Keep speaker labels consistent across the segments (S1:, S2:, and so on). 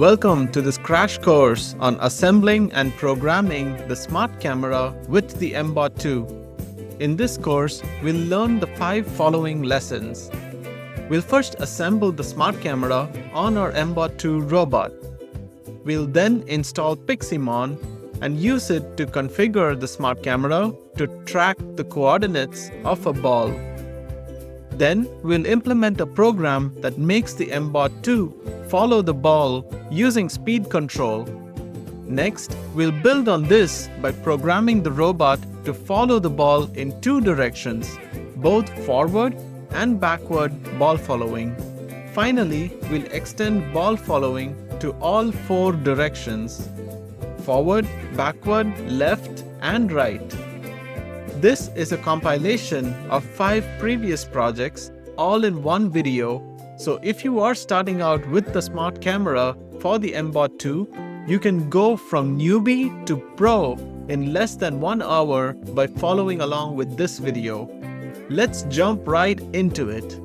S1: Welcome to this crash course on assembling and programming the smart camera with the mBot2. In this course, we'll learn the 5 following lessons. We'll first assemble the smart camera on our mBot2 robot. We'll then install PixyMon and use it to configure the smart camera to track the coordinates of a ball. Then we'll implement a program that makes the mBot2 follow the ball using speed control. Next, we'll build on this by programming the robot to follow the ball in 2 directions, both forward and backward ball following. Finally, we'll extend ball following to all 4 directions: forward, backward, left, and right. This is a compilation of 5 previous projects all in one video, so if you are starting out with the smart camera for the mBot2, you can go from newbie to pro in less than 1 hour by following along with this video. Let's jump right into it.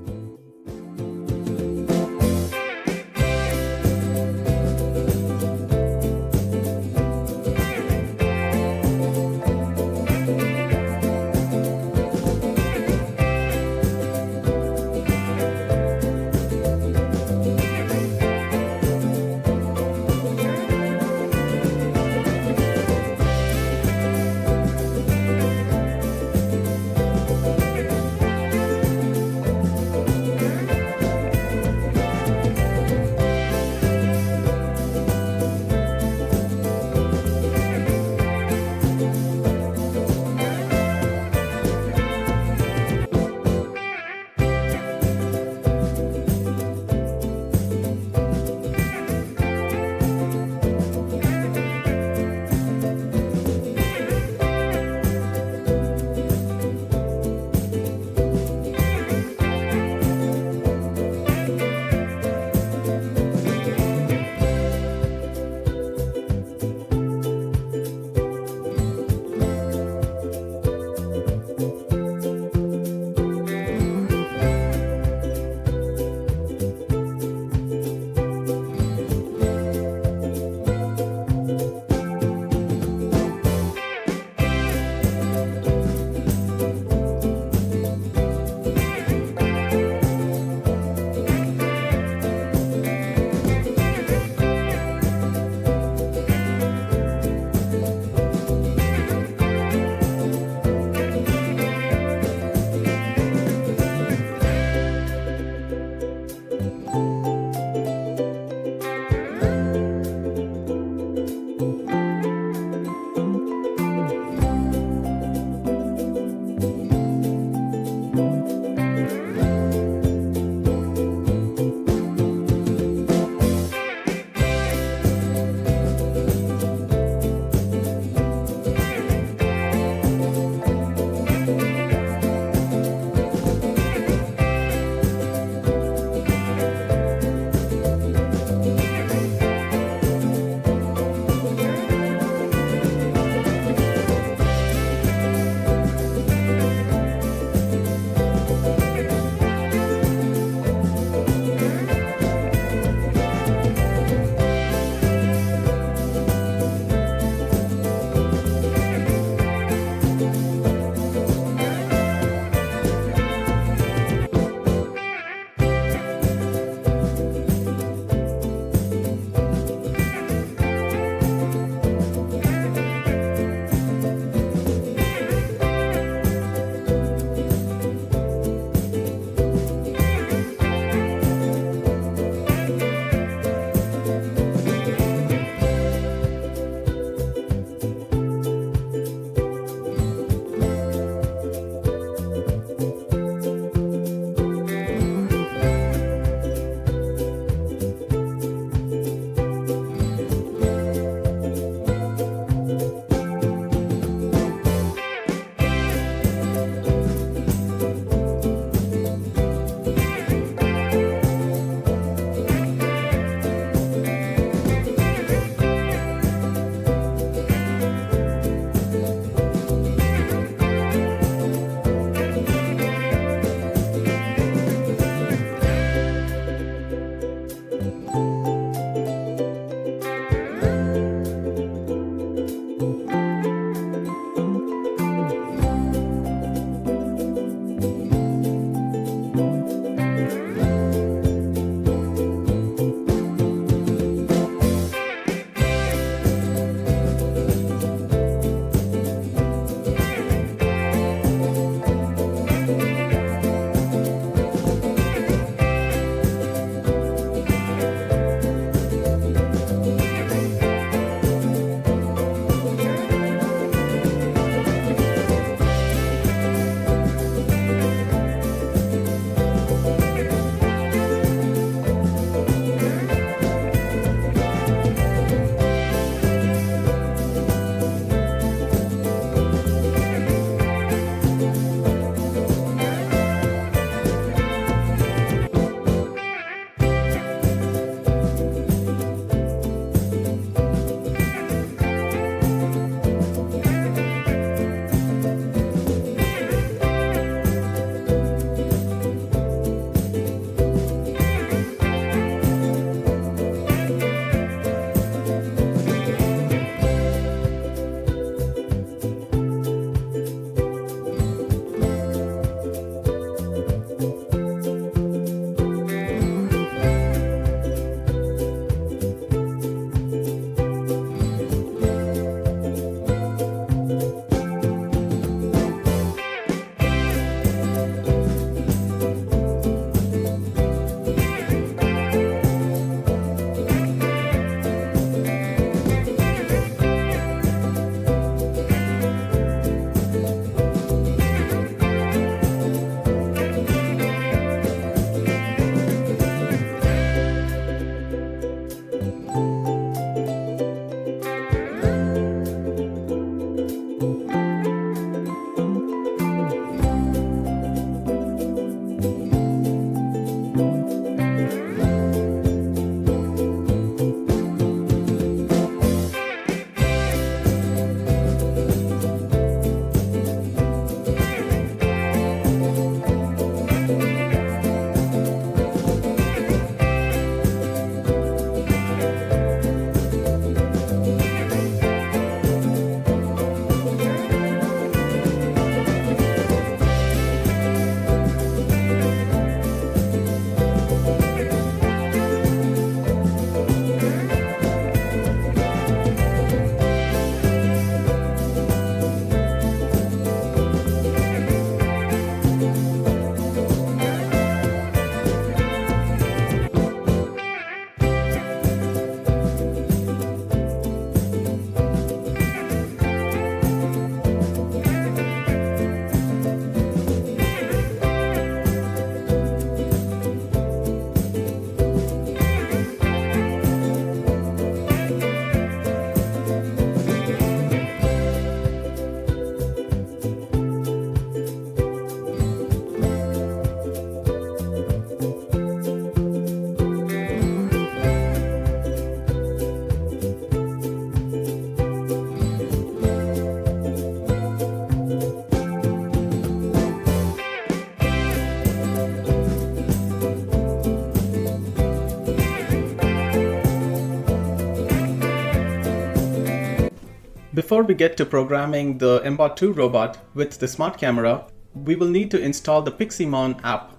S1: Before we get to programming the mBot2 robot with the smart camera, we will need to install the PixyMon app.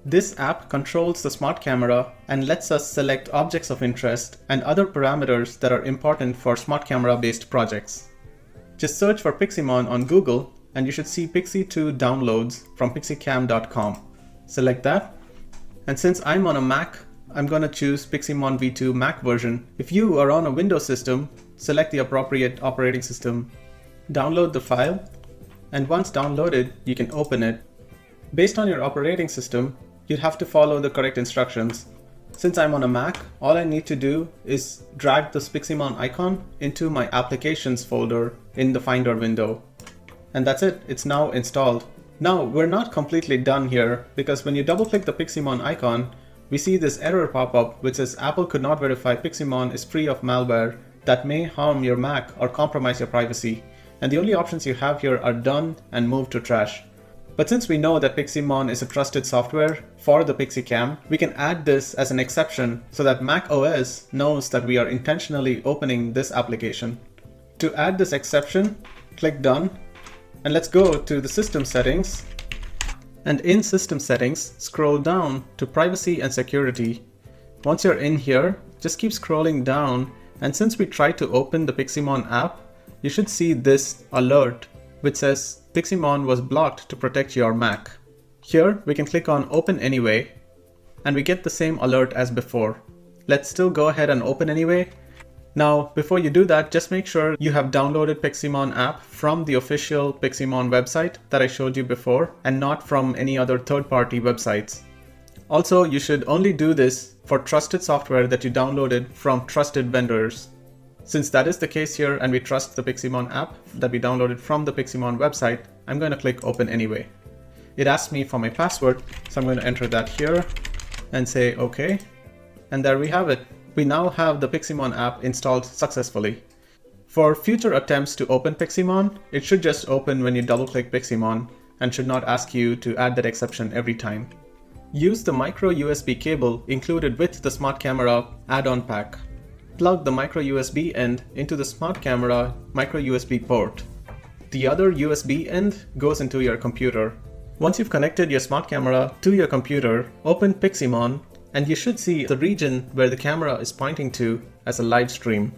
S1: This app controls the smart camera and lets us select objects of interest and other parameters that are important for smart camera based projects. Just search for PixyMon on Google and you should see Pixy2 downloads from pixycam.com. Select that, and since I'm on a Mac, I'm going to choose PixyMon v2 Mac version. If you are on a Windows system, select the appropriate operating system, download the file, and once downloaded, you can open it. Based on your operating system, you'd have to follow the correct instructions. Since I'm on a Mac, all I need to do is drag this PixyMon icon into my applications folder in the Finder window. And that's it, it's now installed. Now, we're not completely done here, because when you double click the PixyMon icon, we see this error pop up which says Apple could not verify PixyMon is free of malware that may harm your Mac or compromise your privacy. And the only options you have here are done and move to trash. But since we know that PixyMon is a trusted software for the PixyCam, we can add this as an exception so that Mac OS knows that we are intentionally opening this application. To add this exception, click Done, and let's go to the System Settings. And in System Settings, scroll down to Privacy and Security. Once you're in here, just keep scrolling down, and since we tried to open the PixyMon app, you should see this alert which says PixyMon was blocked to protect your Mac. Here we can click on Open Anyway, and we get the same alert as before. Let's still go ahead and open anyway. Now, before you do that, just make sure you have downloaded PixyMon app from the official PixyMon website that I showed you before, and not from any other third-party websites. Also, you should only do this for trusted software that you downloaded from trusted vendors. Since that is the case here and we trust the PixyMon app that we downloaded from the PixyMon website, I'm going to click Open Anyway. It asks me for my password, so I'm going to enter that here and say OK. And there we have it. We now have the PixyMon app installed successfully. For future attempts to open PixyMon, it should just open when you double-click PixyMon and should not ask you to add that exception every time. Use the micro USB cable included with the smart camera add-on pack. Plug the micro USB end into the smart camera micro USB port. The other USB end goes into your computer. Once you've connected your smart camera to your computer, open PixyMon, and you should see the region where the camera is pointing to as a live stream.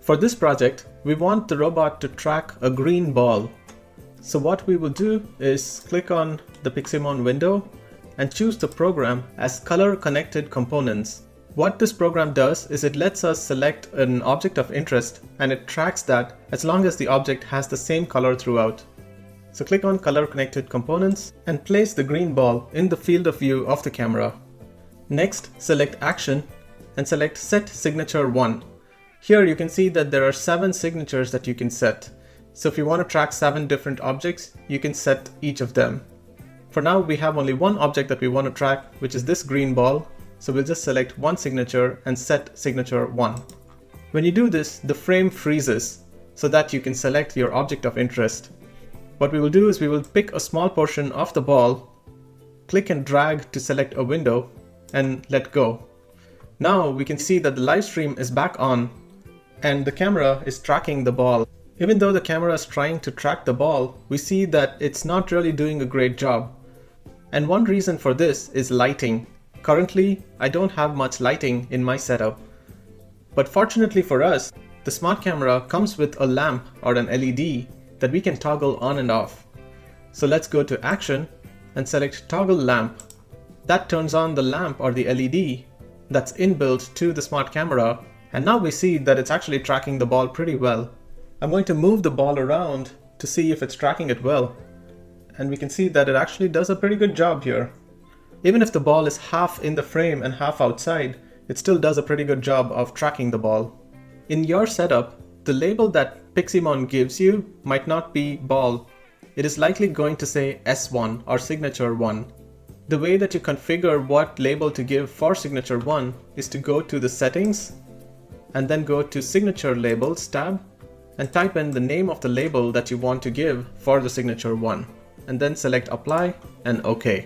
S1: For this project, we want the robot to track a green ball. So what we will do is click on the PixyMon window and choose the program as Color Connected Components. What this program does is it lets us select an object of interest and it tracks that as long as the object has the same color throughout. So click on Color Connected Components and place the green ball in the field of view of the camera. Next, select Action and select Set Signature 1. Here you can see that there are 7 signatures that you can set. So if you want to track 7 different objects, you can set each of them. For now, we have only one object that we want to track, which is this green ball. So we'll just select one signature and set signature 1. When you do this, the frame freezes so that you can select your object of interest. What we will do is we will pick a small portion of the ball, click and drag to select a window, and let go. Now we can see that the live stream is back on and the camera is tracking the ball. Even though the camera is trying to track the ball, we see that it's not really doing a great job. And one reason for this is lighting. Currently, I don't have much lighting in my setup. But fortunately for us, the smart camera comes with a lamp or an LED that we can toggle on and off. So let's go to Action and select Toggle Lamp. That turns on the lamp or the LED that's inbuilt to the smart camera, and now we see that it's actually tracking the ball pretty well. I'm going to move the ball around to see if it's tracking it well, and we can see that it actually does a pretty good job here. Even if the ball is half in the frame and half outside, it still does a pretty good job of tracking the ball. In your setup, the label that PixyMon gives you might not be ball. It is likely going to say S1 or signature 1. The way that you configure what label to give for signature 1 is to go to the settings and then go to signature labels tab and type in the name of the label that you want to give for the signature 1 and then select apply and OK.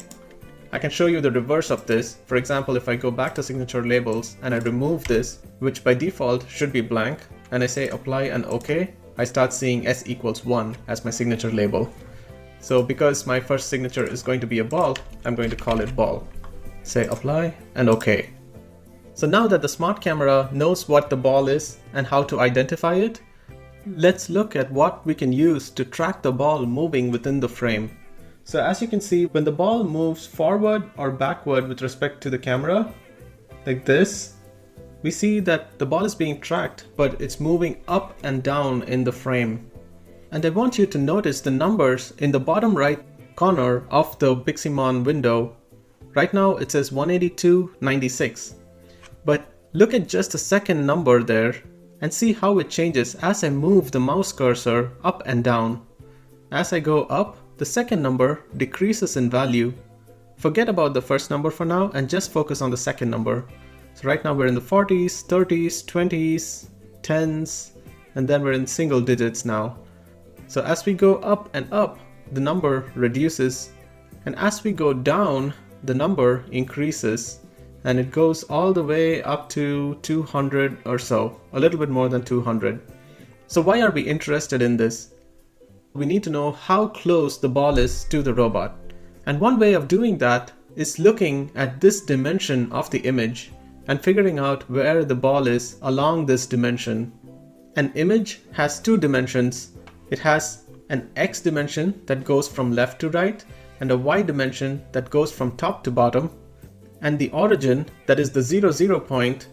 S1: I can show you the reverse of this. For example, if I go back to signature labels and I remove this, which by default should be blank, and I say apply and OK, I start seeing s equals 1 as my signature label. So because my first signature is going to be a ball, I'm going to call it ball. Say apply and OK. So now that the smart camera knows what the ball is and how to identify it, let's look at what we can use to track the ball moving within the frame. So as you can see, when the ball moves forward or backward with respect to the camera, like this, we see that the ball is being tracked, but it's moving up and down in the frame. And I want you to notice the numbers in the bottom right corner of the PixyMon window. Right now it says 182.96. But look at just the second number there and see how it changes as I move the mouse cursor up and down. As I go up, the second number decreases in value. Forget about the first number for now and just focus on the second number. So right now we're in the 40s, 30s, 20s, 10s, and then we're in single digits now. So as we go up and up, the number reduces, and as we go down, the number increases, and it goes all the way up to 200 or so, a little bit more than 200. So why are we interested in this? We need to know how close the ball is to the robot. And one way of doing that is looking at this dimension of the image and figuring out where the ball is along this dimension. An image has two dimensions. It has an X dimension that goes from left to right and a Y dimension that goes from top to bottom. And the origin, that is the 0, 0 point,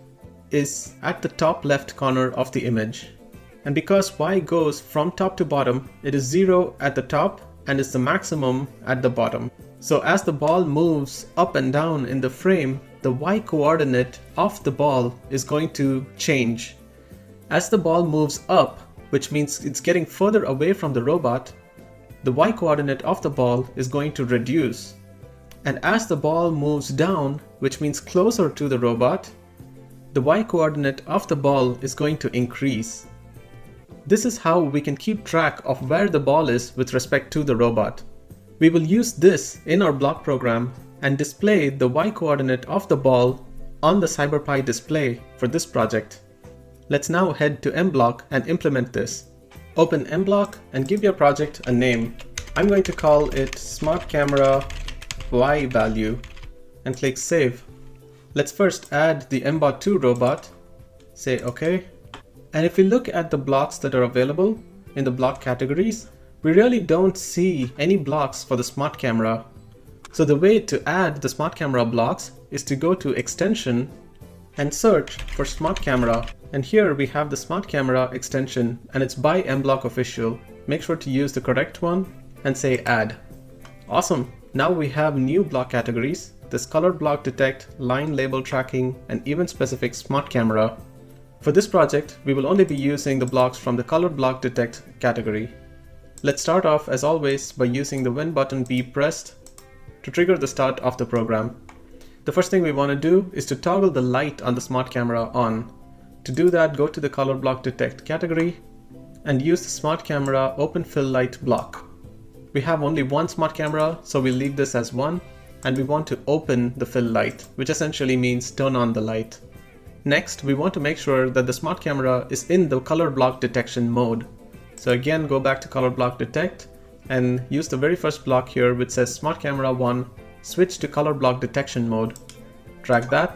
S1: is at the top left corner of the image. And because Y goes from top to bottom, it is 0 at the top and is the maximum at the bottom. So as the ball moves up and down in the frame, the Y coordinate of the ball is going to change. As the ball moves up, which means it's getting further away from the robot, the Y coordinate of the ball is going to reduce. And as the ball moves down, which means closer to the robot, the Y coordinate of the ball is going to increase. This is how we can keep track of where the ball is with respect to the robot. We will use this in our block program and display the Y coordinate of the ball on the CyberPi display for this project. Let's now head to mBlock and implement this. Open mBlock and give your project a name. I'm going to call it Smart Camera Y value and click Save. Let's first add the mBot2 robot. Say OK. And if we look at the blocks that are available in the block categories, we really don't see any blocks for the smart camera. So the way to add the smart camera blocks is to go to Extension and search for Smart Camera. And here we have the Smart Camera extension and it's by mBlock official. Make sure to use the correct one and say Add. Awesome! Now we have new block categories. This color block detect, line label tracking, and event specific smart camera. For this project, we will only be using the blocks from the color block detect category. Let's start off as always by using the when button be pressed to trigger the start of the program. The first thing we want to do is to toggle the light on the smart camera on. To do that, go to the color block detect category and use the smart camera open fill light block. We have only one smart camera, so we'll leave this as 1, and we want to open the fill light, which essentially means turn on the light. Next, we want to make sure that the smart camera is in the color block detection mode. So again, go back to color block detect and use the very first block here which says smart camera 1, switch to color block detection mode. Drag that,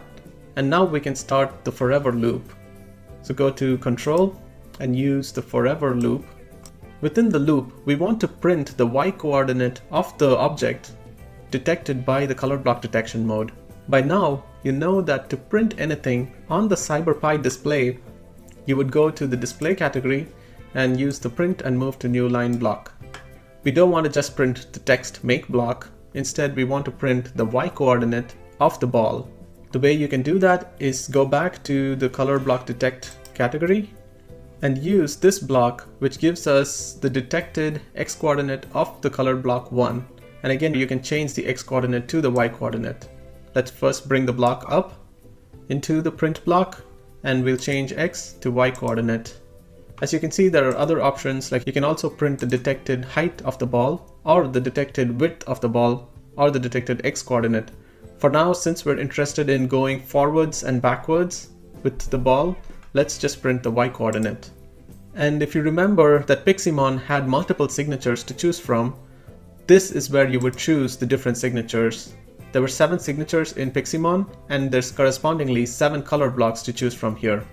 S1: and now we can start the forever loop. So go to control and use the forever loop. Within the loop, we want to print the Y coordinate of the object detected by the color block detection mode. By now, you know that to print anything on the CyberPi display, you would go to the display category and use the print and move to new line block. We don't want to just print the text make block. Instead, we want to print the Y coordinate of the ball. The way you can do that is go back to the color block detect category and use this block, which gives us the detected X coordinate of the color block 1. And again, you can change the X coordinate to the Y coordinate. Let's first bring the block up into the print block and we'll change X to Y coordinate. As you can see, there are other options, like you can also print the detected height of the ball or the detected width of the ball or the detected X coordinate. For now, since we're interested in going forwards and backwards with the ball, let's just print the Y coordinate. And if you remember that PixyMon had multiple signatures to choose from, this is where you would choose the different signatures. There were 7 signatures in PixyMon, and there's correspondingly 7 color blocks to choose from here.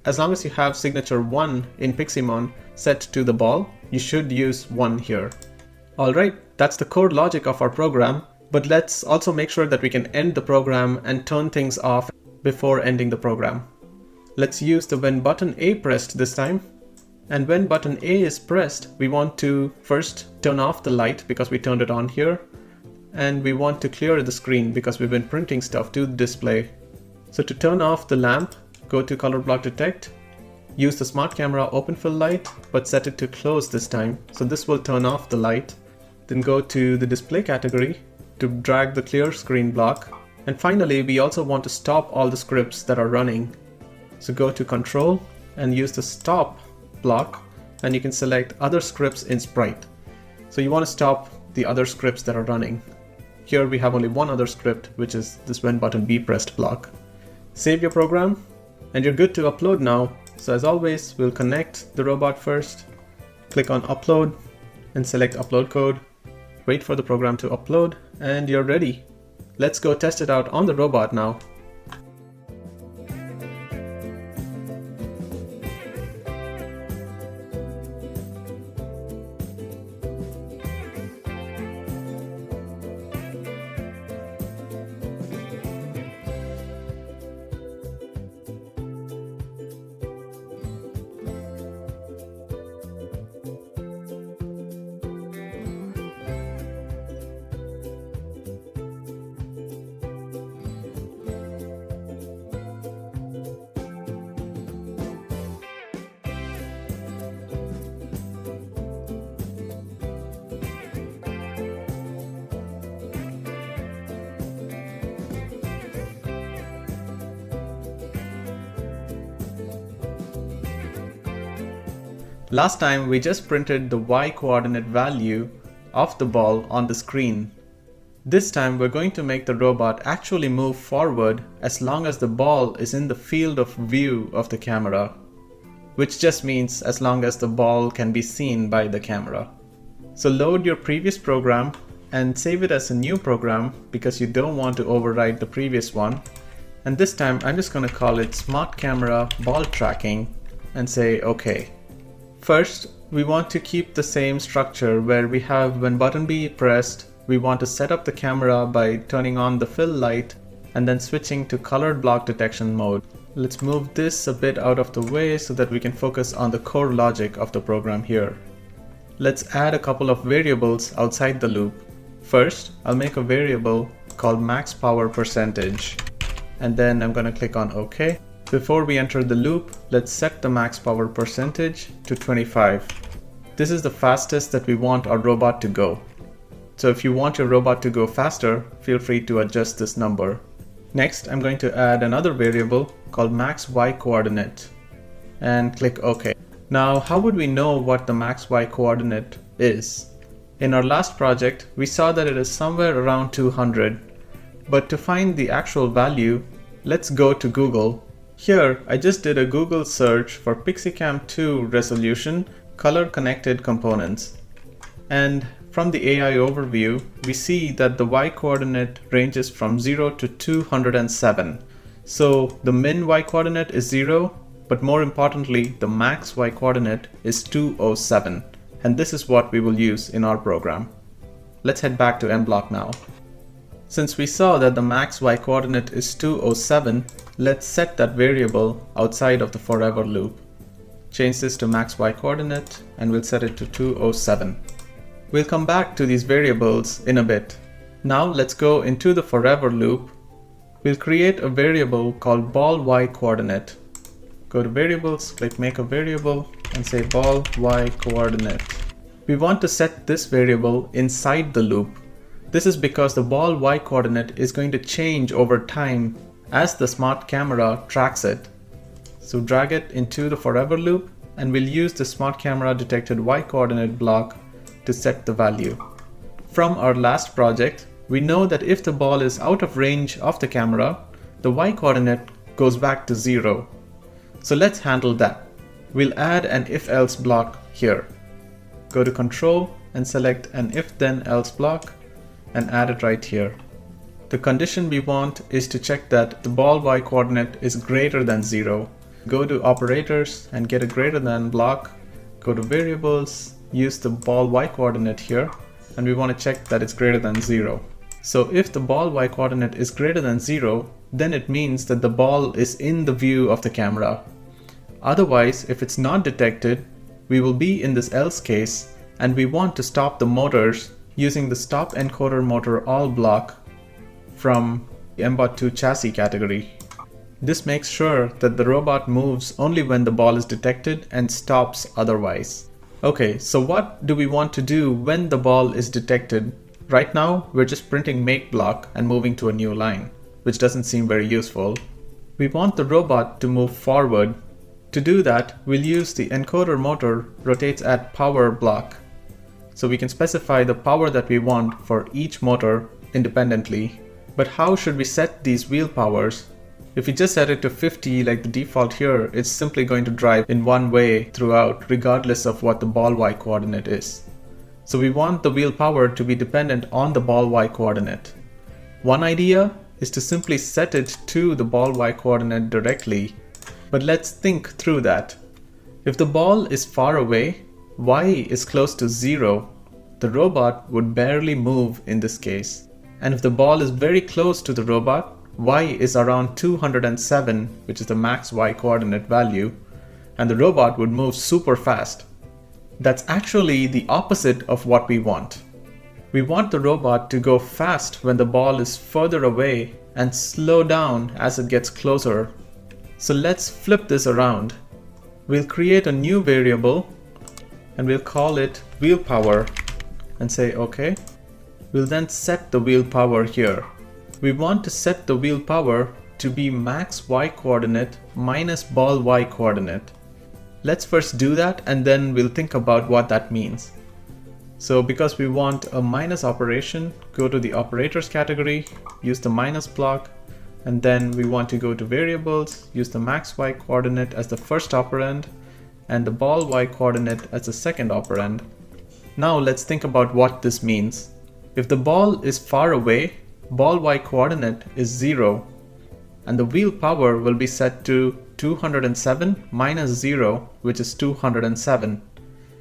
S1: As long as you have signature 1 in PixyMon set to the ball, you should use 1 here. Alright, that's the core logic of our program, but let's also make sure that we can end the program and turn things off before ending the program. Let's use the when button A pressed this time. And when button A is pressed, we want to first turn off the light because we turned it on here. And we want to clear the screen because we've been printing stuff to the display. So to turn off the lamp, go to color block detect, use the smart camera open fill light, but set it to close this time. So this will turn off the light. Then go to the display category to drag the clear screen block. And finally, we also want to stop all the scripts that are running. So go to control and use the stop block, and you can select other scripts in Sprite. So you want to stop the other scripts that are running. Here we have only one other script, which is this when button B pressed block. Save your program and you're good to upload now. So as always, we'll connect the robot first, click on upload and select upload code, wait for the program to upload, and you're ready. Let's go test it out on the robot now. Last time we just printed the y coordinate value of the ball on the screen. This time we're going to make the robot actually move forward as long as the ball is in the field of view of the camera, which just means as long as the ball can be seen by the camera. So load your previous program and save it as a new program because you don't want to overwrite the previous one. And this time I'm just going to call it Smart Camera Ball Tracking and say OK. First, we want to keep the same structure where we have when button B pressed, we want to set up the camera by turning on the fill light and then switching to colored block detection mode. Let's move this a bit out of the way so that we can focus on the core logic of the program here. Let's add a couple of variables outside the loop. First, I'll make a variable called max power percentage, and then I'm going to click on OK. Before we enter the loop, let's set the max power percentage to 25. This is the fastest that we want our robot to go. So if you want your robot to go faster, feel free to adjust this number. Next, I'm going to add another variable called max y coordinate and click OK. Now, how would we know what the max y coordinate is? In our last project, we saw that it is somewhere around 200. But to find the actual value, let's go to Google. Here, I just did a Google search for PixyCam 2 resolution color connected components. And from the AI overview, we see that the y coordinate ranges from 0 to 207. So the min y coordinate is 0, but more importantly, the max y coordinate is 207. And this is what we will use in our program. Let's head back to mBlock now. Since we saw that the max y coordinate is 207, let's set that variable outside of the forever loop. Change this to max y coordinate and we'll set it to 207. We'll come back to these variables in a bit. Now let's go into the forever loop. We'll create a variable called ball y coordinate. Go to variables, click make a variable and say ball y coordinate. We want to set this variable inside the loop. This is because the ball y coordinate is going to change over time as the smart camera tracks it. So drag it into the forever loop and we'll use the smart camera detected y coordinate block to set the value. From our last project, we know that if the ball is out of range of the camera, the y coordinate goes back to 0. So let's handle that. we'll add an if-else block here. Go to Control and select an if-then-else block and add it right here. The condition we want is to check that the ball y coordinate is greater than 0. Go to Operators and get a greater than block. Go to Variables, use the ball y coordinate here, and we want to check that it's greater than 0. So if the ball y coordinate is greater than 0, then it means that the ball is in the view of the camera. Otherwise, if it's not detected, we will be in this else case, and we want to stop the motors using the stop encoder motor all block from the mBot2 chassis category. This makes sure that the robot moves only when the ball is detected and stops otherwise. Okay, so what do we want to do when the ball is detected? Right now, we're just printing makeblock and moving to a new line, which doesn't seem very useful. We want the robot to move forward. To do that, we'll use the encoder motor rotates at power block. So we can specify the power that we want for each motor independently. But how should we set these wheel powers? If we just set it to 50 like the default here, it's simply going to drive in one way throughout, regardless of what the ball y coordinate is. So we want the wheel power to be dependent on the ball y coordinate. One idea is to simply set it to the ball y coordinate directly. But let's think through that. If the ball is far away, y is close to 0, the robot would barely move in this case. And if the ball is very close to the robot, y is around 207, which is the max y coordinate value, and the robot would move super fast. That's actually the opposite of what we want. We want the robot to go fast when the ball is further away and slow down as it gets closer. So let's flip this around. We'll create a new variable and we'll call it wheel power and say OK. We'll then set the wheel power here. We want to set the wheel power to be max y coordinate minus ball y coordinate. Let's first do that and then we'll think about what that means. So because we want a minus operation, go to the operators category, use the minus block, and then we want to go to variables, use the max y coordinate as the first operand and the ball y coordinate as the second operand. Now let's think about what this means. If the ball is far away, ball y coordinate is 0 and the wheel power will be set to 207 minus 0, which is 207.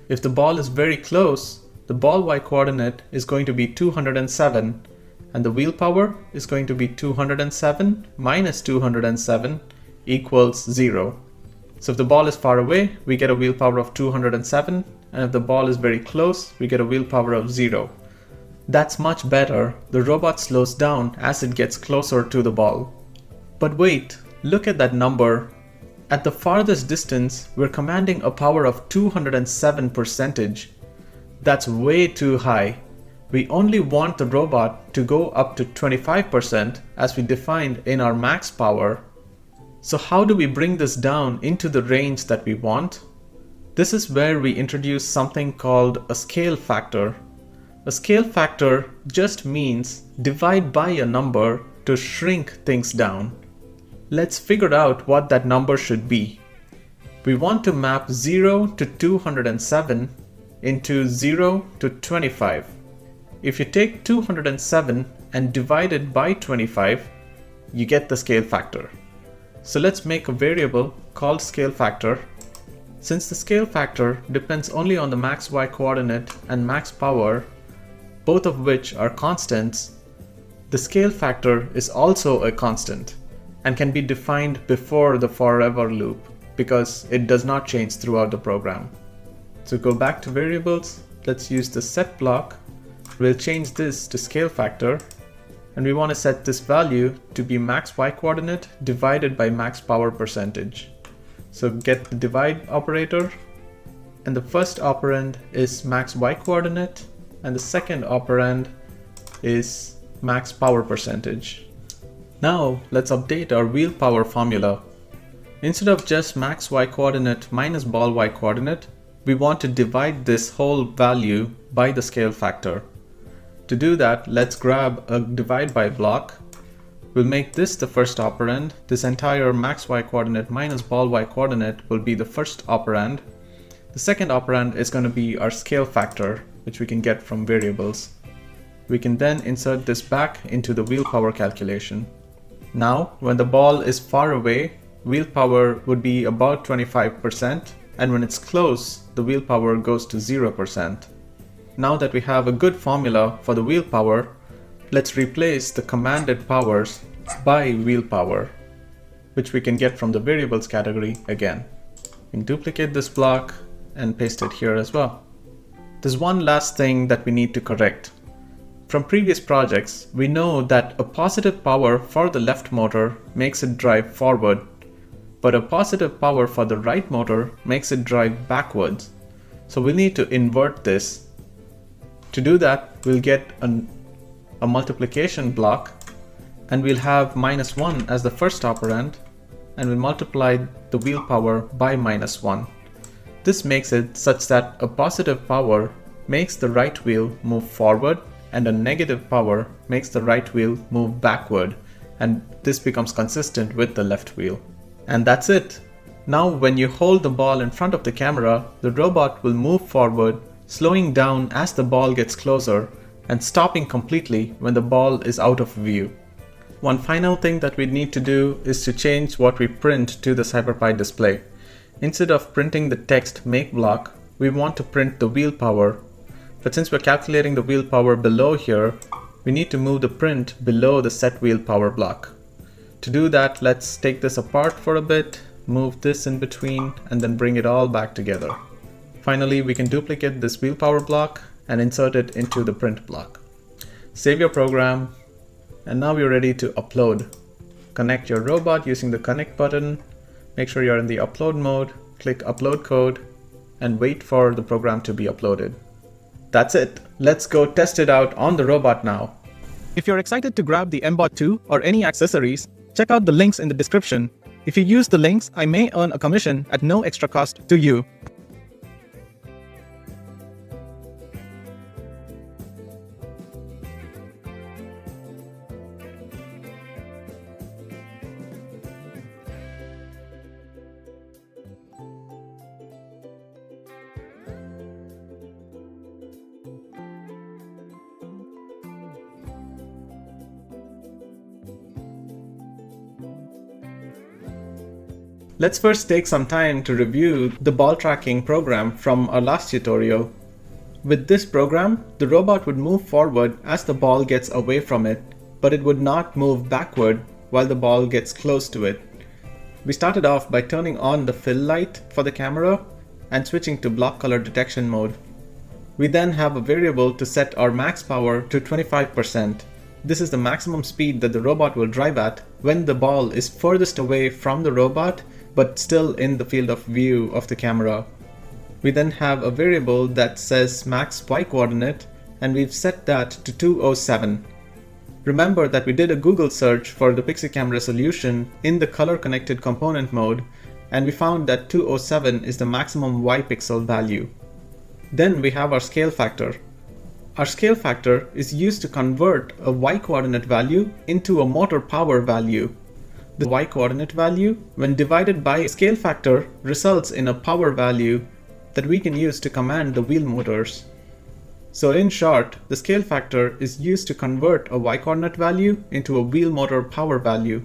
S1: If the ball is very close, the ball y coordinate is going to be 207 and the wheel power is going to be 207 minus 207 equals 0. So if the ball is far away, we get a wheel power of 207, and if the ball is very close, we get a wheel power of 0. That's much better. The robot slows down as it gets closer to the ball. But wait, look at that number. At the farthest distance, we're commanding a power of 207%. That's way too high. We only want the robot to go up to 25% as we defined in our max power. So how do we bring this down into the range that we want? This is where we introduce something called a scale factor. A scale factor just means divide by a number to shrink things down. Let's figure out what that number should be. We want to map 0 to 207 into 0 to 25. If you take 207 and divide it by 25, you get the scale factor. So let's make a variable called scale factor. Since the scale factor depends only on the max y coordinate and max power, both of which are constants, the scale factor is also a constant and can be defined before the forever loop because it does not change throughout the program. So go back to variables, let's use the set block. We'll change this to scale factor and we want to set this value to be max y coordinate divided by max power percentage. So get the divide operator and the first operand is max y coordinate and the second operand is max power percentage. Now let's update our wheel power formula. Instead of just max y coordinate minus ball y coordinate, we want to divide this whole value by the scale factor. To do that, let's grab a divide by block. We'll make this the first operand. This entire max y coordinate minus ball y coordinate will be the first operand. The second operand is going to be our scale factor, which we can get from variables. We can then insert this back into the wheel power calculation. Now, when the ball is far away, wheel power would be about 25%, and when it's close, the wheel power goes to 0%. Now that we have a good formula for the wheel power, let's replace the commanded powers by wheel power, which we can get from the variables category again. We can duplicate this block and paste it here as well. There's one last thing that we need to correct. From previous projects, we know that a positive power for the left motor makes it drive forward, but a positive power for the right motor makes it drive backwards. So we need to invert this. To do that, we'll get a multiplication block, and we'll have -1 as the first operand, and we'll multiply the wheel power by -1. This makes it such that a positive power makes the right wheel move forward, and a negative power makes the right wheel move backward, and this becomes consistent with the left wheel. And that's it. Now when you hold the ball in front of the camera, the robot will move forward, slowing down as the ball gets closer and stopping completely when the ball is out of view. One final thing that we need to do is to change what we print to the CyberPi display. Instead of printing the text makeblock, we want to print the wheel power. But since we're calculating the wheel power below here, we need to move the print below the set wheel power block. To do that, let's take this apart for a bit, move this in between, and then bring it all back together. Finally, we can duplicate this wheel power block and insert it into the print block. Save your program, and now you're ready to upload. Connect your robot using the connect button. Make sure you're in the upload mode, click upload code, and wait for the program to be uploaded. That's it. Let's go test it out on the robot now. If you're excited to grab the mBot2 or any accessories, check out the links in the description. If you use the links, I may earn a commission at no extra cost to you. Let's first take some time to review the ball tracking program from our last tutorial. With this program, the robot would move forward as the ball gets away from it, but it would not move backward while the ball gets close to it. We started off by turning on the fill light for the camera and switching to block color detection mode. We then have a variable to set our max power to 25%. This is the maximum speed that the robot will drive at when the ball is furthest away from the robot but still in the field of view of the camera. We then have a variable that says max y coordinate, and we've set that to 207. Remember that we did a Google search for the PixyCam resolution in the color connected component mode, and we found that 207 is the maximum y pixel value. Then we have our scale factor. Our scale factor is used to convert a y coordinate value into a motor power value. The y coordinate value, when divided by a scale factor, results in a power value that we can use to command the wheel motors. So in short, the scale factor is used to convert a y coordinate value into a wheel motor power value.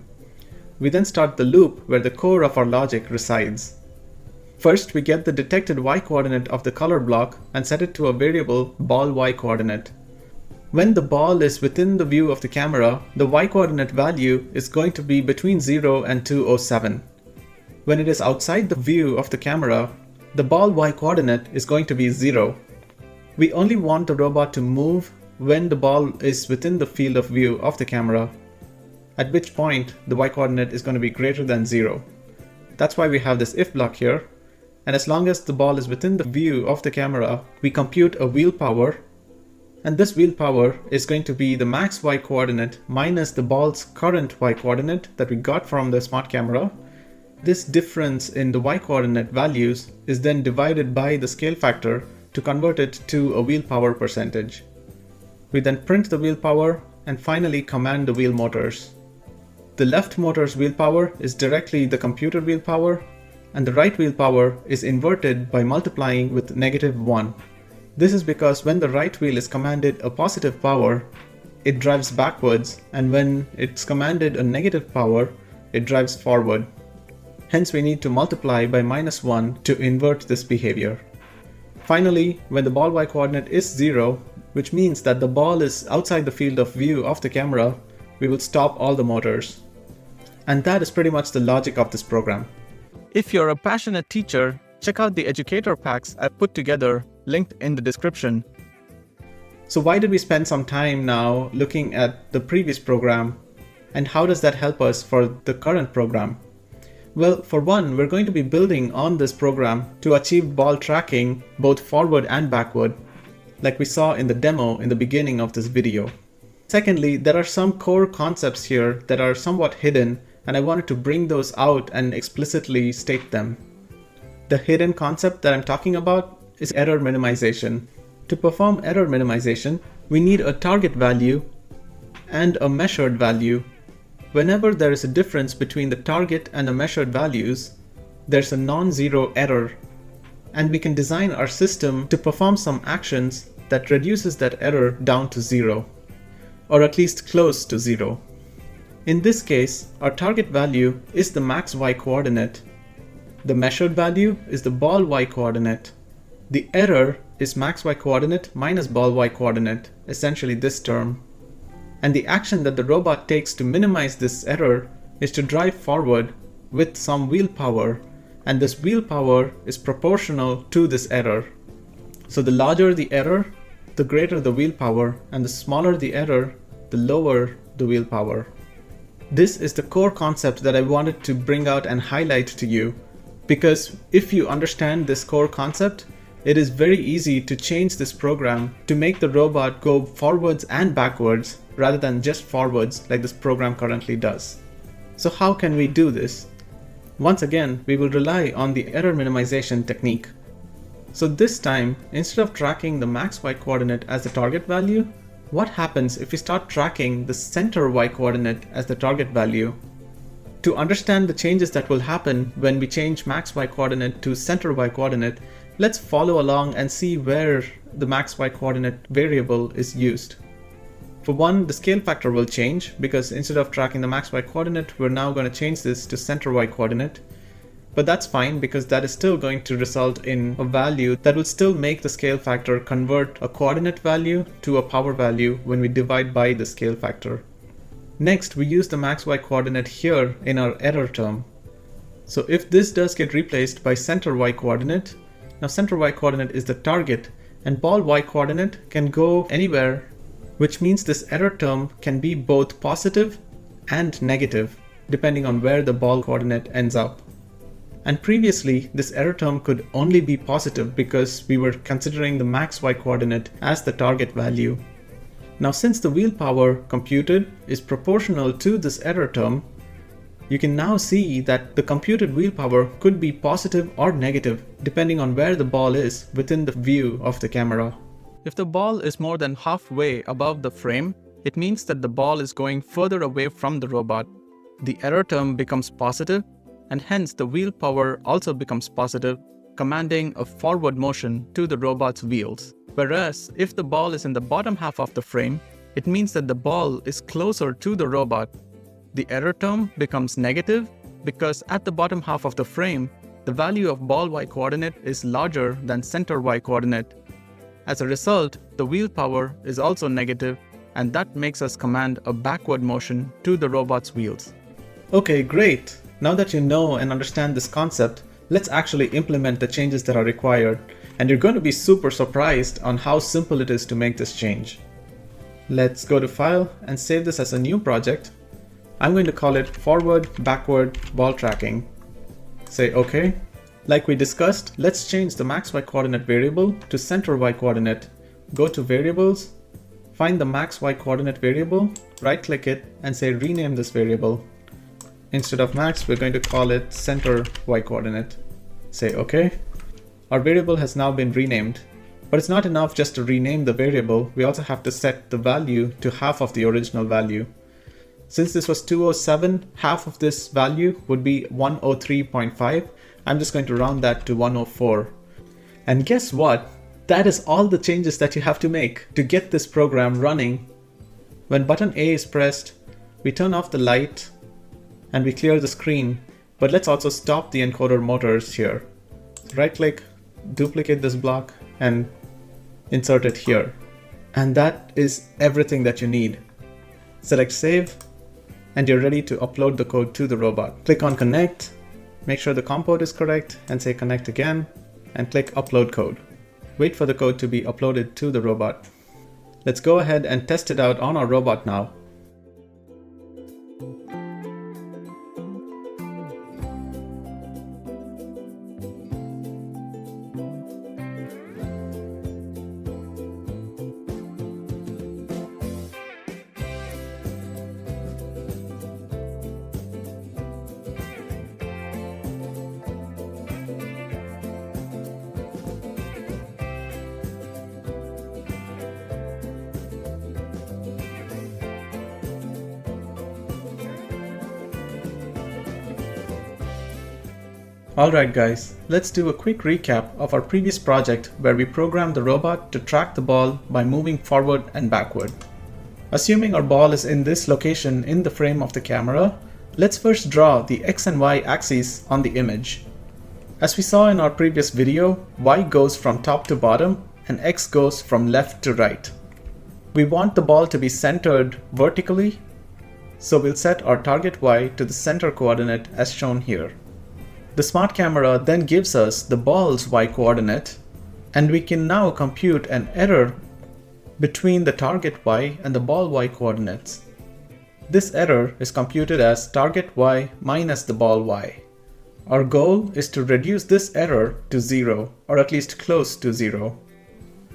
S1: We then start the loop where the core of our logic resides. First, we get the detected y coordinate of the color block and set it to a variable ball y coordinate. When the ball is within the view of the camera, the y coordinate value is going to be between 0 and 207. When it is outside the view of the camera, the ball y coordinate is going to be 0. We only want the robot to move when the ball is within the field of view of the camera, at which point the y coordinate is going to be greater than 0. That's why we have this if block here, and as long as the ball is within the view of the camera, we compute a wheel power. And this wheel power is going to be the max y coordinate minus the ball's current y coordinate that we got from the smart camera. This difference in the y coordinate values is then divided by the scale factor to convert it to a wheel power percentage. We then print the wheel power and finally command the wheel motors. The left motor's wheel power is directly the computer wheel power, and the right wheel power is inverted by multiplying with -1. This is because when the right wheel is commanded a positive power, it drives backwards, and when it's commanded a negative power, it drives forward. Hence we need to multiply by -1 to invert this behavior. Finally, when the ball y-coordinate is 0, which means that the ball is outside the field of view of the camera, we will stop all the motors. And that is pretty much the logic of this program. If you're a passionate teacher, check out the educator packs I've put together, linked in the description. So why did we spend some time now looking at the previous program, and how does that help us for the current program? Well, for one, we're going to be building on this program to achieve ball tracking both forward and backward, like we saw in the demo in the beginning of this video. Secondly, there are some core concepts here that are somewhat hidden, and I wanted to bring those out and explicitly state them. The hidden concept that I'm talking about is error minimization. To perform error minimization, we need a target value and a measured value. Whenever there is a difference between the target and the measured values, there's a non-zero error, and we can design our system to perform some actions that reduces that error down to 0, or at least close to 0. In this case, our target value is the max y-coordinate. The measured value is the ball y-coordinate. The error is max y-coordinate minus ball y-coordinate, essentially this term. And the action that the robot takes to minimize this error is to drive forward with some wheel power, and this wheel power is proportional to this error. So the larger the error, the greater the wheel power, and the smaller the error, the lower the wheel power. This is the core concept that I wanted to bring out and highlight to you, because if you understand this core concept, it is very easy to change this program to make the robot go forwards and backwards rather than just forwards like this program currently does. So how can we do this? Once again, we will rely on the error minimization technique. So this time, instead of tracking the max y-coordinate as the target value, what happens if we start tracking the center y-coordinate as the target value? To understand the changes that will happen when we change max y-coordinate to center y-coordinate, let's follow along and see where the max y-coordinate variable is used. For one, the scale factor will change because instead of tracking the max y-coordinate, we're now going to change this to center y-coordinate. But that's fine because that is still going to result in a value that will still make the scale factor convert a coordinate value to a power value when we divide by the scale factor. Next, we use the max y-coordinate here in our error term. So if this does get replaced by center y-coordinate, now center y-coordinate is the target, and ball y-coordinate can go anywhere, which means this error term can be both positive and negative, depending on where the ball coordinate ends up. And previously, this error term could only be positive because we were considering the max y-coordinate as the target value. Now, since the wheel power computed is proportional to this error term, you can now see that the computed wheel power could be positive or negative depending on where the ball is within the view of the camera. If the ball is more than halfway above the frame, it means that the ball is going further away from the robot. The error term becomes positive, and hence the wheel power also becomes positive, commanding a forward motion to the robot's wheels. Whereas if the ball is in the bottom half of the frame, it means that the ball is closer to the robot. The error term becomes negative because at the bottom half of the frame, the value of ball y-coordinate is larger than center y-coordinate. As a result, the wheel power is also negative, and that makes us command a backward motion to the robot's wheels. Okay, great. Now that you know and understand this concept, let's actually implement the changes that are required, and you're going to be super surprised on how simple it is to make this change. Let's go to File and save this as a new project. I'm going to call it Forward Backward Ball Tracking. Say OK. Like we discussed, let's change the max y-coordinate variable to center y-coordinate. Go to Variables, find the max y-coordinate variable, right-click it, and say Rename this variable. Instead of max, we're going to call it center y-coordinate. Say OK. Our variable has now been renamed. But it's not enough just to rename the variable, we also have to set the value to half of the original value. Since this was 207, half of this value would be 103.5. I'm just going to round that to 104. And guess what? That is all the changes that you have to make to get this program running. When button A is pressed, we turn off the light and we clear the screen. But let's also stop the encoder motors here. Right click, duplicate this block and insert it here. And that is everything that you need. Select save and you're ready to upload the code to the robot. Click on connect, make sure the COM port is correct and say connect again and click upload code. Wait for the code to be uploaded to the robot. Let's go ahead and test it out on our robot now. Alright guys, let's do a quick recap of our previous project where we programmed the robot to track the ball by moving forward and backward. Assuming our ball is in this location in the frame of the camera, let's first draw the X and Y axes on the image. As we saw in our previous video, Y goes from top to bottom and X goes from left to right. We want the ball to be centered vertically, so we'll set our target Y to the center coordinate as shown here. The smart camera then gives us the ball's Y coordinate, and we can now compute an error between the target Y and the ball Y coordinates. This error is computed as target Y minus the ball Y. Our goal is to reduce this error to 0, or at least close to 0.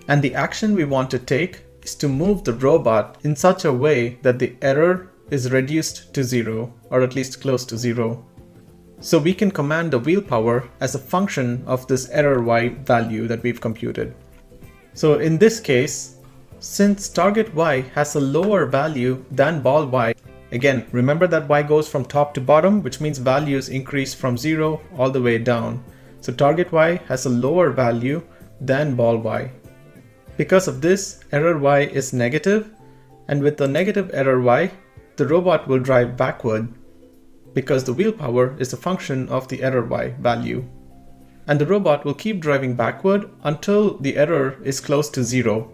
S1: And the action we want to take is to move the robot in such a way that the error is reduced to 0, or at least close to 0. So we can command the wheel power as a function of this error Y value that we've computed. So in this case, since target Y has a lower value than ball Y, again, remember that Y goes from top to bottom, which means values increase from 0 all the way down. So target Y has a lower value than ball Y. Because of this, error Y is negative, and with the negative error Y, the robot will drive backward, because the wheel power is a function of the error Y value. And the robot will keep driving backward until the error is close to 0.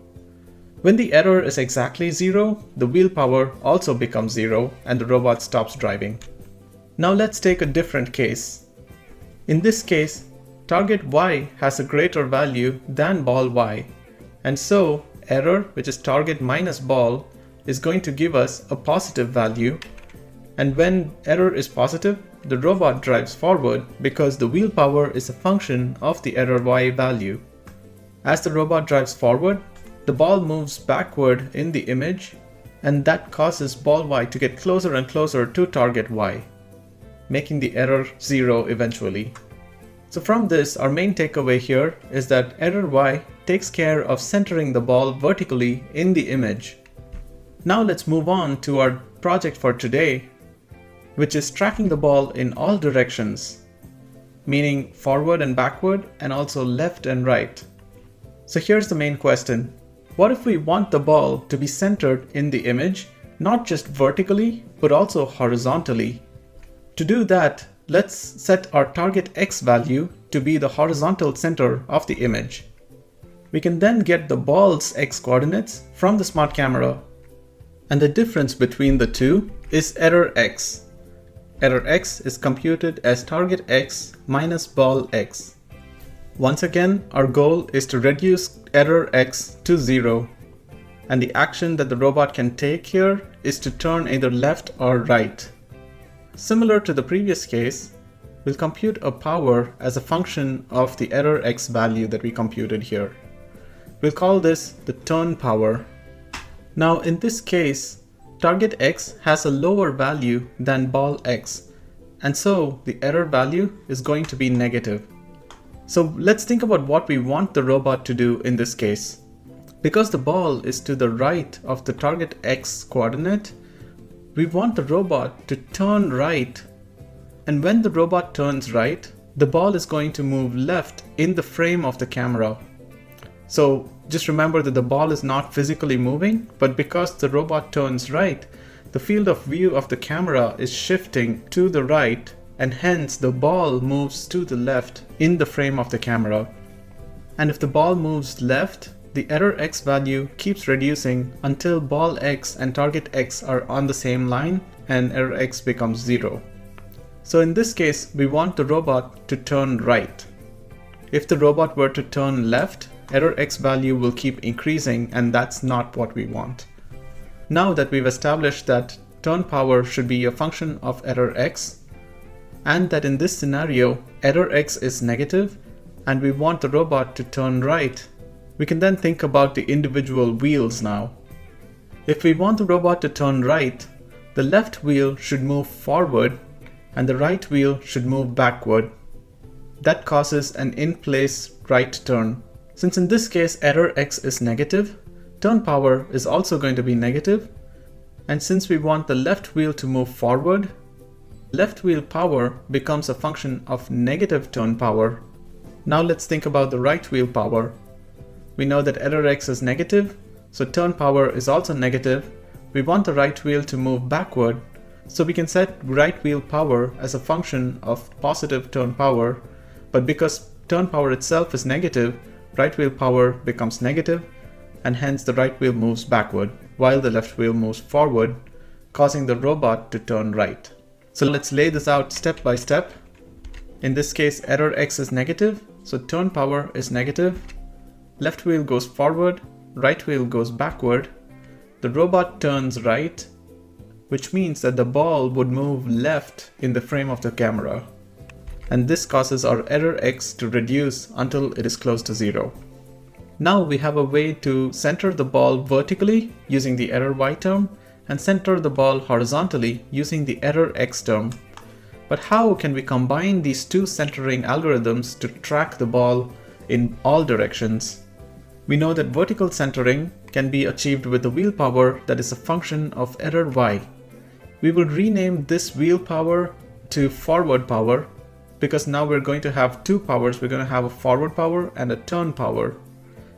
S1: When the error is exactly 0, the wheel power also becomes 0 and the robot stops driving. Now let's take a different case. In this case, target Y has a greater value than ball Y, and so error, which is target minus ball, is going to give us a positive value. And when error is positive, the robot drives forward because the wheel power is a function of the error Y value. As the robot drives forward, the ball moves backward in the image, and that causes ball Y to get closer and closer to target Y, making the error 0 eventually. So from this, our main takeaway here is that error Y takes care of centering the ball vertically in the image. Now let's move on to our project for today, which is tracking the ball in all directions, meaning forward and backward and also left and right. So here's the main question. What if we want the ball to be centered in the image, not just vertically, but also horizontally? To do that, let's set our target X value to be the horizontal center of the image. We can then get the ball's X coordinates from the smart camera. And the difference between the two is error X. Error X is computed as target X minus ball X. Once again, our goal is to reduce error X to 0. And the action that the robot can take here is to turn either left or right. Similar to the previous case, we'll compute a power as a function of the error X value that we computed here. We'll call this the turn power. Now in this case, target X has a lower value than ball X, and so the error value is going to be negative. So let's think about what we want the robot to do in this case. Because the ball is to the right of the target X coordinate, we want the robot to turn right. And when the robot turns right, the ball is going to move left in the frame of the camera. So just remember that the ball is not physically moving, but because the robot turns right, the field of view of the camera is shifting to the right, and hence the ball moves to the left in the frame of the camera. And if the ball moves left, the error x value keeps reducing until ball x and target x are on the same line and error x becomes 0. So in this case, we want the robot to turn right. If the robot were to turn left, error x value will keep increasing, and that's not what we want. Now that we've established that turn power should be a function of error x, and that in this scenario, error x is negative, and we want the robot to turn right, we can then think about the individual wheels now. If we want the robot to turn right, the left wheel should move forward and the right wheel should move backward. That causes an in-place right turn. Since in this case error x is negative, turn power is also going to be negative, and since we want the left wheel to move forward, left wheel power becomes a function of negative turn power. Now let's think about the right wheel power. We know that error x is negative, so turn power is also negative. We want the right wheel to move backward, so we can set right wheel power as a function of positive turn power, but because turn power itself is negative, right wheel power becomes negative, and hence the right wheel moves backward, while the left wheel moves forward, causing the robot to turn right. So let's lay this out step by step. In this case, error x is negative, so turn power is negative. Left wheel goes forward, right wheel goes backward. The robot turns right, which means that the ball would move left in the frame of the camera. And this causes our error x to reduce until it is close to 0. Now we have a way to center the ball vertically using the error y term and center the ball horizontally using the error x term. But how can we combine these two centering algorithms to track the ball in all directions? We know that vertical centering can be achieved with the wheel power that is a function of error y. We will rename this wheel power to forward power because now we're going to have two powers. We're going to have a forward power and a turn power.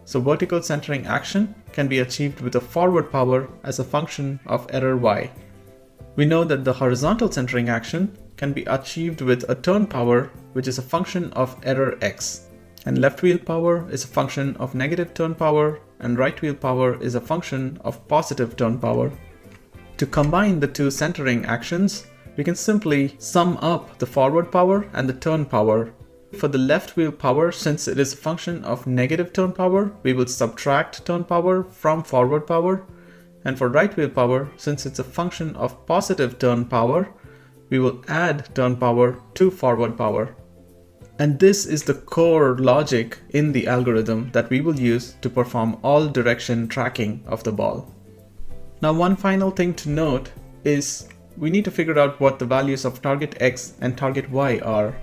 S1: So vertical centering action can be achieved with a forward power as a function of error y. We know that the horizontal centering action can be achieved with a turn power, which is a function of error x. And left wheel power is a function of negative turn power, and right wheel power is a function of positive turn power. To combine the two centering actions, we can simply sum up the forward power and the turn power. For the left wheel power, since it is a function of negative turn power, we will subtract turn power from forward power. And for right wheel power, since it's a function of positive turn power, we will add turn power to forward power. And this is the core logic in the algorithm that we will use to perform all direction tracking of the ball. Now, one final thing to note is we need to figure out what the values of target X and target Y are.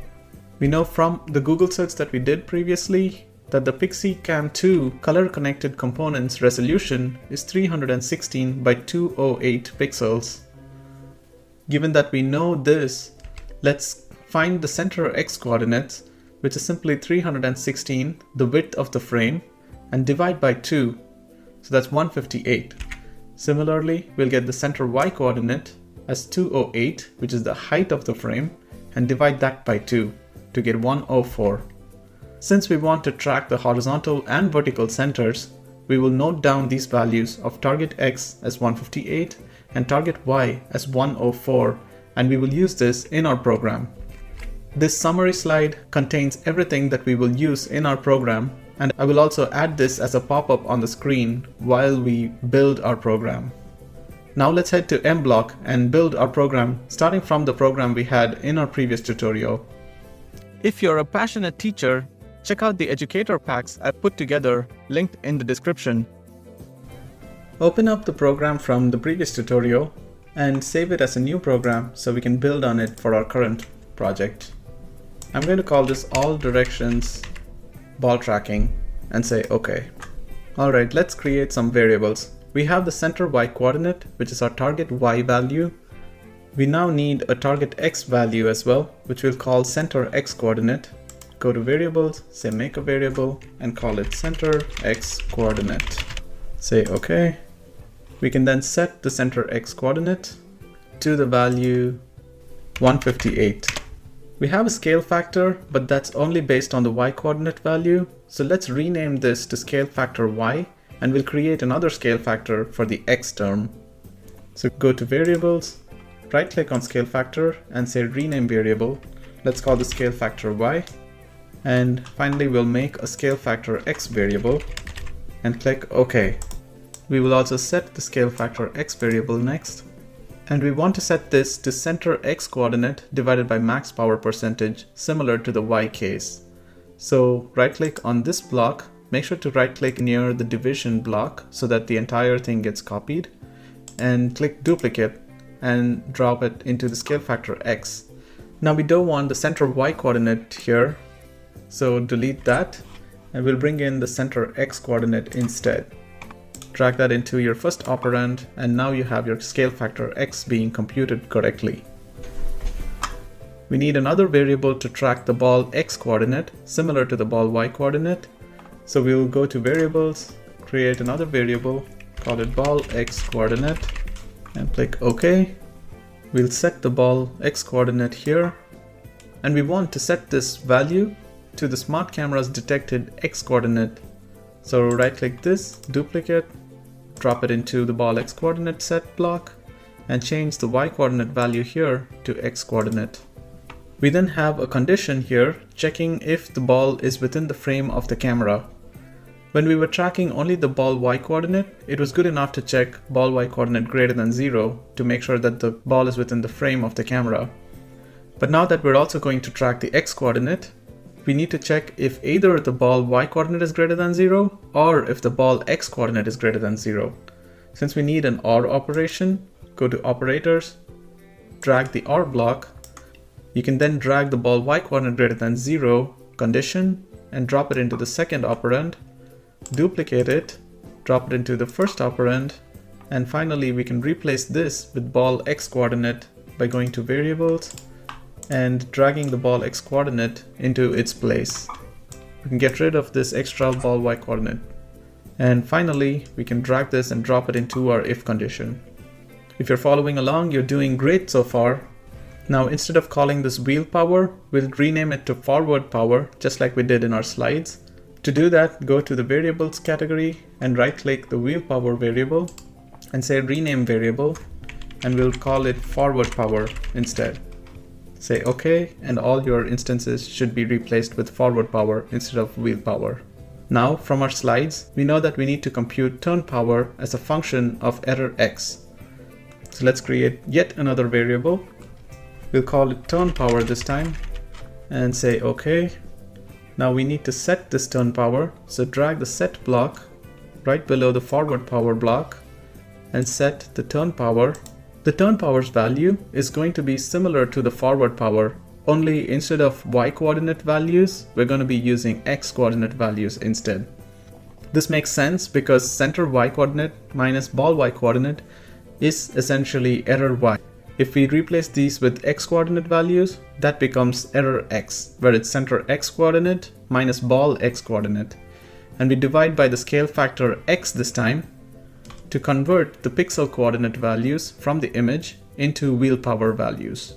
S1: We know from the Google search that we did previously that the PixyCam2 color connected components resolution is 316 by 208 pixels. Given that we know this, let's find the center X coordinates, which is simply 316, the width of the frame, and divide by 2, so that's 158. Similarly, we'll get the center Y coordinate as 208, which is the height of the frame, and divide that by 2 to get 104. Since we want to track the horizontal and vertical centers, we will note down these values of target X as 158 and target Y as 104, and we will use this in our program. This summary slide contains everything that we will use in our program, and I will also add this as a pop-up on the screen while we build our program. Now let's head to mBlock and build our program starting from the program we had in our previous tutorial. If you're a passionate teacher, check out the educator packs I've put together, linked in the description. Open up the program from the previous tutorial and save it as a new program so we can build on it for our current project. I'm going to call this all directions ball tracking and say OK. Alright, let's create some variables. We have the center Y coordinate, which is our target Y value, We now need a target X value as well, which we'll call center X coordinate. Go to variables, say make a variable and call it center X coordinate. Say okay. We can then set the center X coordinate to the value 158. We have a scale factor, but that's only based on the Y coordinate value. So let's rename this to scale factor Y, and we'll create another scale factor for the X term. So go to variables, right click on scale factor and say rename variable. Let's call the scale factor Y. And finally we'll make a scale factor X variable and click OK. We will also set the scale factor X variable next. And we want to set this to center X coordinate divided by max power percentage, similar to the Y case. So right click on this block, make sure to right click near the division block so that the entire thing gets copied, and click duplicate and drop it into the scale factor X. Now we don't want the center Y coordinate here, so delete that and we'll bring in the center X coordinate instead. Drag that into your first operand and now you have your scale factor X being computed correctly. We need another variable to track the ball X coordinate similar to the ball Y coordinate. So we'll go to variables, create another variable, call it ball X coordinate and click OK. We'll set the ball X coordinate here and we want to set this value to the smart camera's detected X coordinate. So right click this, duplicate, drop it into the ball X coordinate set block and change the Y coordinate value here to X coordinate. We then have a condition here checking if the ball is within the frame of the camera. When we were tracking only the ball Y coordinate, it was good enough to check ball Y coordinate greater than 0 to make sure that the ball is within the frame of the camera. But now that we're also going to track the X coordinate, we need to check if either the ball Y coordinate is greater than 0 or if the ball X coordinate is greater than 0. Since we need an OR operation, go to operators, drag the OR block. You can then drag the ball Y coordinate greater than 0 condition and drop it into the second operand, duplicate it, drop it into the first operand, and finally we can replace this with ball X coordinate by going to variables and dragging the ball X coordinate into its place. We can get rid of this extra ball Y coordinate. And finally, we can drag this and drop it into our if condition. If you're following along, you're doing great so far. Now, instead of calling this wheel power, we'll rename it to forward power, just like we did in our slides. To do that, go to the variables category and right click the wheel power variable and say rename variable, and we'll call it forward power instead. Say OK, and all your instances should be replaced with forward power instead of wheel power. Now, from our slides, we know that we need to compute turn power as a function of error X. So let's create yet another variable. We'll call it turn power this time and say OK. Now we need to set this turn power, so drag the set block right below the forward power block and set the turn power. The turn power's value is going to be similar to the forward power, only instead of Y coordinate values, we're going to be using X coordinate values instead. This makes sense because center Y coordinate minus ball Y coordinate is essentially error Y. If we replace these with X coordinate values, that becomes error X, where it's center X coordinate minus ball X coordinate. And we divide by the scale factor X this time to convert the pixel coordinate values from the image into wheel power values.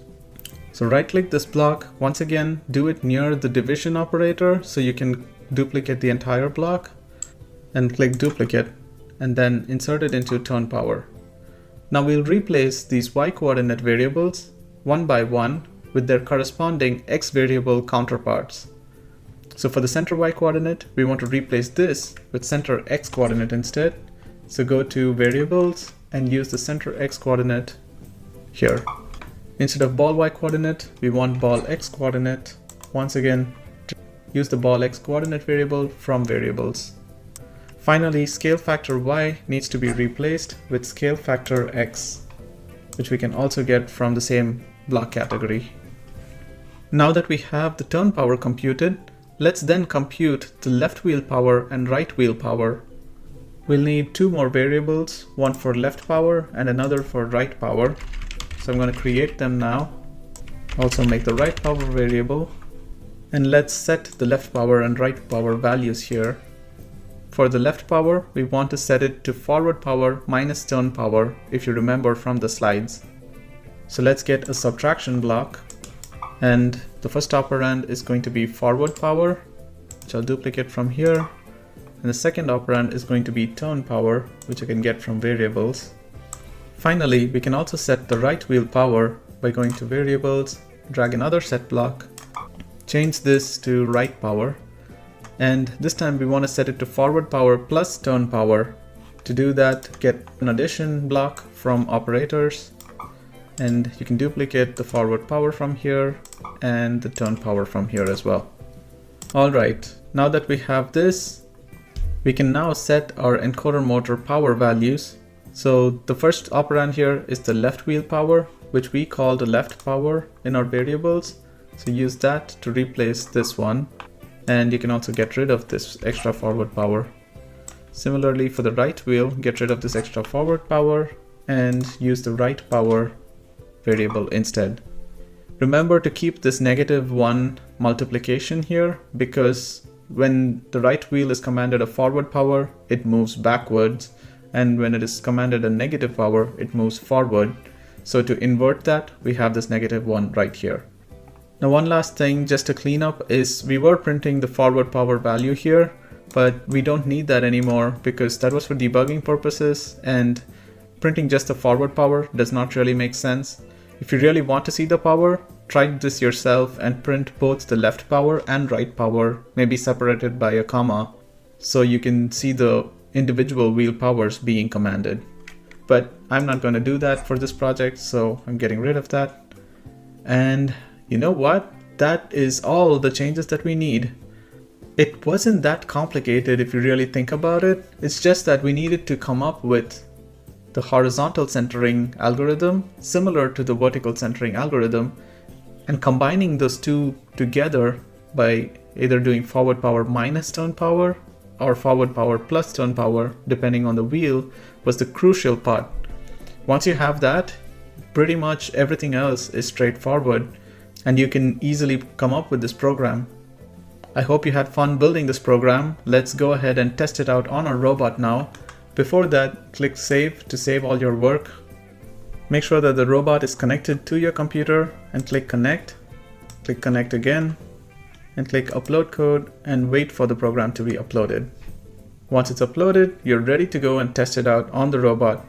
S1: So right click this block, once again do it near the division operator so you can duplicate the entire block, and click duplicate and then insert it into turn power. Now we'll replace these Y coordinate variables one by one with their corresponding X variable counterparts. So for the center Y coordinate, we want to replace this with center X coordinate instead. So go to variables and use the center X coordinate here. Instead of ball Y coordinate, we want ball X coordinate. Once again, use the ball X coordinate variable from variables. Finally, scale factor Y needs to be replaced with scale factor X, which we can also get from the same block category. Now that we have the turn power computed, let's then compute the left wheel power and right wheel power. We'll need two more variables, one for left power and another for right power. So I'm going to create them now. Also make the right power variable. And let's set the left power and right power values here. For the left power, we want to set it to forward power minus turn power, if you remember from the slides. So let's get a subtraction block. And the first operand is going to be forward power, which I'll duplicate from here. And the second operand is going to be turn power, which I can get from variables. Finally, we can also set the right wheel power by going to variables, drag another set block, change this to right power. And this time we want to set it to forward power plus turn power. To do that, get an addition block from operators. And you can duplicate the forward power from here and the turn power from here as well. Alright, now that we have this, we can now set our encoder motor power values. So the first operand here is the left wheel power, which we call the left power in our variables. So use that to replace this one. And you can also get rid of this extra forward power. Similarly for the right wheel, get rid of this extra forward power and use the right power variable instead. Remember to keep this -1 multiplication here, because when the right wheel is commanded a forward power, it moves backwards. And when it is commanded a negative power, it moves forward. So to invert that, we have this -1 right here. Now one last thing just to clean up is we were printing the forward power value here, but we don't need that anymore because that was for debugging purposes, and printing just the forward power does not really make sense. If you really want to see the power, try this yourself and print both the left power and right power, maybe separated by a comma, so you can see the individual wheel powers being commanded. But I'm not going to do that for this project, so I'm getting rid of that. And you know what? That is all the changes that we need. It wasn't that complicated if you really think about it. It's just that we needed to come up with the horizontal centering algorithm similar to the vertical centering algorithm, and combining those two together by either doing forward power minus turn power or forward power plus turn power, depending on the wheel, was the crucial part. Once you have that, pretty much everything else is straightforward, and you can easily come up with this program. I hope you had fun building this program. Let's go ahead and test it out on our robot now. Before that, click Save to save all your work. Make sure that the robot is connected to your computer and click Connect. Click Connect again and click Upload Code and wait for the program to be uploaded. Once it's uploaded, you're ready to go and test it out on the robot.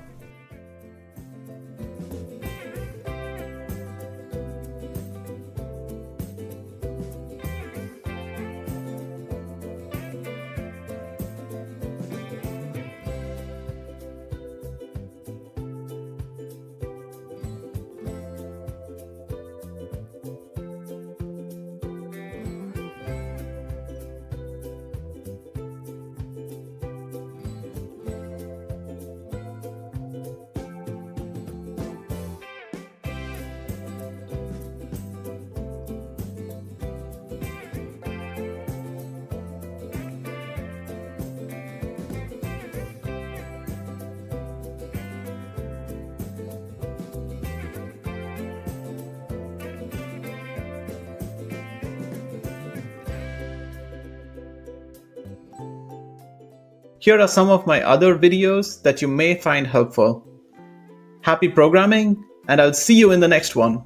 S1: Here are some of my other videos that you may find helpful. Happy programming, and I'll see you in the next one.